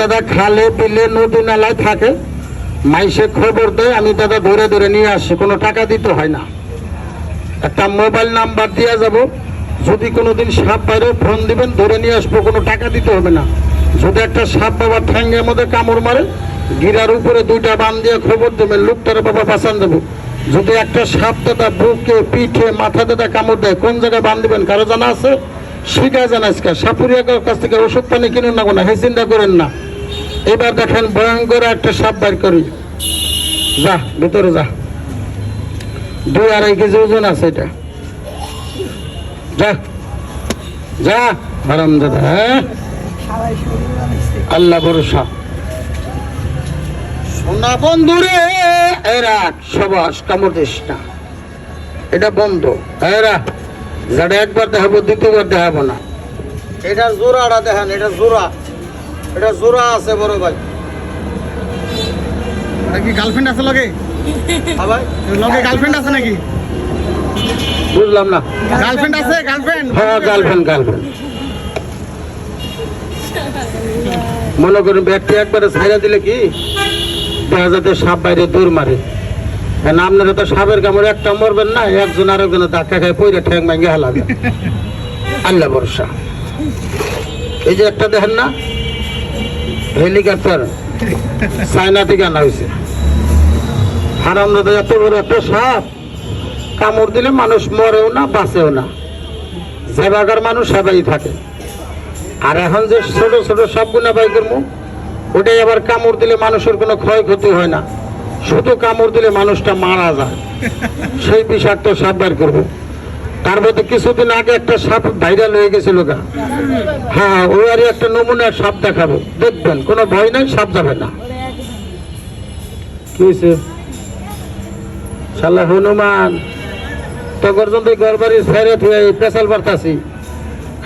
দাদা খালে বিলে নদী নালায় থাকে, মাইসে খবর দেয়, আমি দাদা ধরে ধরে নিয়ে আসি, কোনো টাকা দিতে হয় না। একটা মোবাইল নাম্বার দিয়ে যাব, যদি কোনোদিন সাপ বাইরে ফোন দিবেন, ধরে নিয়ে আসবো, কোনো টাকা দিতে হবে না। যদি একটা সাপ বাবা ঠ্যাঙ্গের মধ্যে কামড় মারে, গিরার উপরে 2টা বান দিয়ে খবর দেবেন, লোকটারে বাবা বাঁচান দেবো। যদি একটা সাপ দাদা বুকে পিঠে মাথা দাদা কামড় দেয়, কোন জায়গায় বান দিবেন কারো জানা আছে? শিখায় জানা আজকে সাপুরিয়া কাছ থেকে ওষুধ পানি কিনুন না, কোনো হে চিন্তা করেন না। এবার দেখেন ভয়ঙ্কর একটা সাপ বাইর করি, যা ভিতরে যা, 2-2.5 কেজি ওজন আছে এটা, যা যা হারাম দাদা। হ্যাঁ আল্লাহ ভরসা। সোনা বন্ধুরে এরা সবাস কামড় দিস না, এটা বন্ধ। এরা যেটা একবার দেখাবো, দ্বিতীয়বার দেখাবো না। এটা জোড়াটা দেখেন, এটা জোড়া, এটা জোড়া আছে বড় ভাই। কি গার্লফ্রেন্ড আছে লগে? হ্যাঁ ভাই, লগে গার্লফ্রেন্ড আছে নাকি? বুঝলাম না। গার্লফ্রেন্ড আছে? গার্লফ্রেন্ড? হ্যাঁ গার্লফ্রেন্ড, গার্লফ্রেন্ড। মনে করুন ব্যক্তি একবারে ছাইরা দিলে কি দেখা যাতে সাপ বাইরে দৌড় মারে, কারণ আপনারা তো সাপের কামড়ে একটা মরবেন না, একজন আরেকজনের ধাক্কা খায় পইরে ঠ্যাং ভাঙে হালাবে। আল্লাহ ভরসা। এই যে একটা দেখেন না হেলিকপ্টার, চায়না থেকে আনা হয়েছে। হারাম দাদা এত বড় একটা সাপ, কামড় দিলে মানুষ মরেও না বাঁচেও না, যে বাগার মানুষ সেবাই থাকে। আর এখন যে ছোট ছোট সাপগুলা বাই করবো, ওটাই আবার কামড় দিলে মানুষের কোনো ক্ষয়ক্ষতি হয় না, শুধু কামড় দিলে মানুষটা মারা যায়। সেই বিষাক্ত সাপ বার করবো। তার মধ্যে কিছুদিন আগে একটা সাপ ভাইরাল হয়ে গেছিল গা, হ্যাঁ ওই আর একটা নমুনার সাপ দেখাবো, দেখবেন কোনো ভয় নাই, সাপ যাবে না। কি হয়েছে শালা হনুমান, তো পর্যন্ত ঘর বাড়ি ছেড়ে থুয়ে পেশাল বার্তাছি,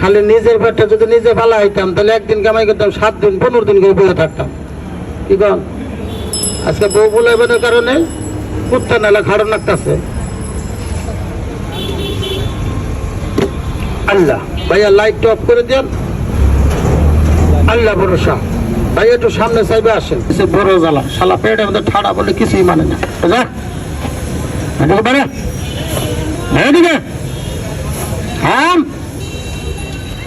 খালি নিজের পেটটা যদি নিজে ভালো হইতাম তাহলে একদিন কামাই করতাম 7 দিন 15 দিন করে বলে থাকতাম। কি কন আজকে বউ বলাইবেনের কারণে কুত্তা নালা খাড়ো লাগতেছে। আল্লাহ ভাইয়া লাইটটা অফ করে দেন, আল্লাহ ভরসা। ভাই একটু সামনে চাইবে আসেন, বড় জ্বালা, শালা পেটের মধ্যে ঠাড়া বলে কিছুই মানে না। বুঝা পারে হ্যাঁ,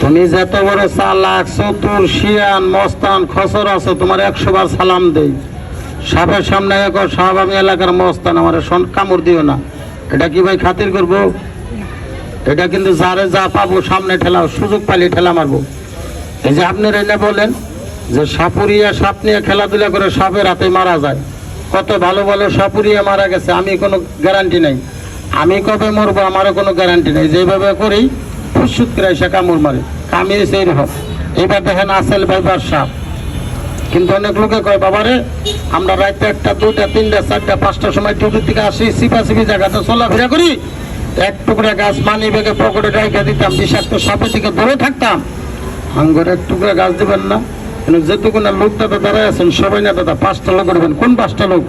তুমি যত বড় চালাক চতুর শিয়ান মস্তান খসর আছো, তোমার 100 বার সালাম দেই। সাপের সামনে সাপ আমি এলাকার মস্তান, আমার কামড় দিও না। এটা কি ভাই খাতির করবো? এটা কিন্তু যারে যা পাবো সামনে ঠেলাও, সুযোগ পাইলে ঠেলা মারবো। এই যে আপনারা এনে বলেন যে সাপুরিয়া সাপ নিয়ে খেলাধুলা করে সাপের হাতে মারা যায়, কত ভালো ভালো সাপুরিয়া মারা গেছে, আমি কোনো গ্যারান্টি নাই। আমি কবে মরবো আমারও কোনো গ্যারান্টি নেই। যেভাবে করি ফুসুত করে এসে কামড় মারে, কামিয়েছে এইরকম। এবার দেখেন আসেল ভাইবার সাপ, কিন্তু অনেক লোকে কয় বাবারে আমরা রাতে 1টা 2টা 3টা 4টা 5টার সময় ডিউটির থেকে আসি, সিপাসিপি জায়গাতে চলাফেরা করি, এক টুকরা গাছ মানি বেগে পকেটে রেখে দিতাম, বিষাক্ত সাপের দিকে ধরে থাকতাম। আঙ্গুর এক টুকরা গাছ দেবেন না, কিন্তু যেটুকু না লোক দাদা দাঁড়ায় আছেন সবাই না দাদা 5টা লোক করবেন। কোন 5টা লোক?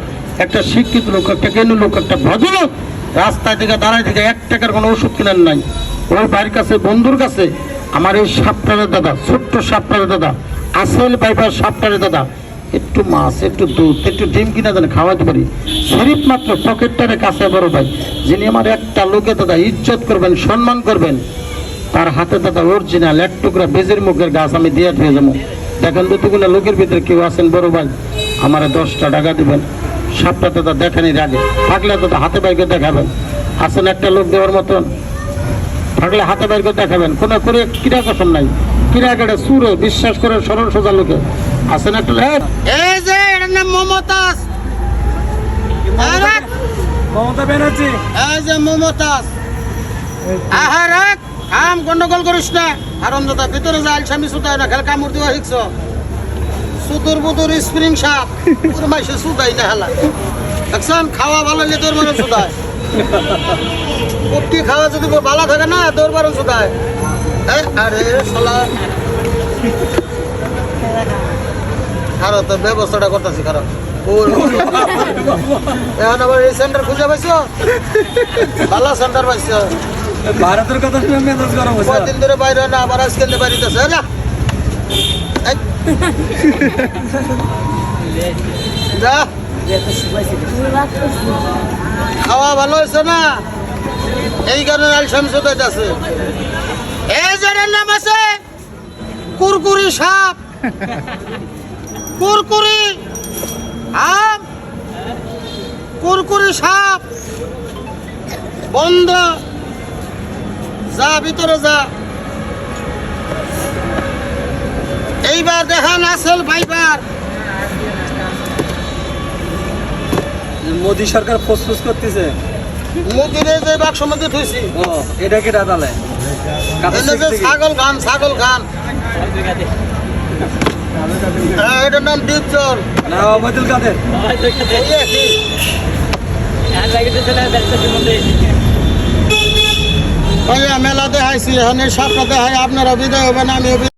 একটা শিক্ষিত লোক, একটা জ্ঞানী লোক, একটা ভদ্রলোক রাস্তায় থেকে দাঁড়ায় থেকে 1 টাকার কোনো ওষুধ কেনার নাই। ওই ভাইয়ের কাছে বন্ধুর কাছে আমার এই সাপটারে দাদা, ছোট্ট সাপটারে দাদা, আসল পাইপার সাপটারে দাদা, একটু মাছ একটু দুধ একটু ডিম কিনা দেন খাওয়াতে পারি, শরীফ মাত্র পকেটটারে কাছে বড় ভাই, যিনি আমার একটা লোকে দাদা ইজ্জত করবেন সম্মান করবেন, তার হাতে দাদা অরিজিনাল 1 টুকরা বেজের মুখের গাছ আমি দিয়ে দিয়ে যাবো। দেখেন দুটোগুলো লোকের ভিতরে কেউ আছেন বড় ভাই, আমার 10টা টাকা দিবেন। সাপটা দাদা দেখেনি আগে, থাকলে দাদা হাতে বাইকে দেখাবেন। আসেন একটা লোক দেওয়ার মতন, থাকলে হাতে বাইকে দেখাবেন। কোনো করে কিরা কসম নাই, কিরা কেটে সুরে বিশ্বাস করে সরল সোজা লোকে আসেন একটা। এই যে এটার নাম মমতাজ, মমতা ব্যানার্জি। এই যে মমতাজ, আহারে কাম গন্ডগোল করিস না। কারণ দাদা ভিতরে যে আলসামি সুতায় না, খেলে কামড় দিবা শিখছ। সুতুর বুতুর স্প্রিং সাপ তোর মাইসে সুদাই না হেলা দেখছেন, খাওয়া ভালো হলে তোর মানে সুদায়, কুট্টি খাওয়া যদি ভালো থাকে না তোর বারো সুদায়। আরে শালা খারো তোর ব্যবস্থাটা করতেছি, খারো এখন আবার এই সেন্টার খুঁজে পাইছো, ভালো সেন্টার পাইছো। ভারতের কথা শুনে মেজাজ গরম হয়েছে। কদিন ধরে বাইরে না, আবার আজকে বাড়িতেছে। এই। যা খাওয়া ভালো হয়েছে না এই কারণে আল শামসুদ আছে এই জনের নাম আছে কুরকুরি সাপ কুরকুরি আম কুরকুরি সাপ বন্ধ যা ভিতরে যা এইবার দেখান আসল ভাইবার মোদি সরকার ফুসফুস করতেছে মুদিরে যে বাক্স মধ্যে থুইছি ও এটা কেটা তাহলে এনে যে ছাগল খান এটার নাম ডিপজল না অবৈদুল কাদের মেলা দেখাইছি এখন এই সবটা দেখাই আপনারা বিদায় হবেন আমি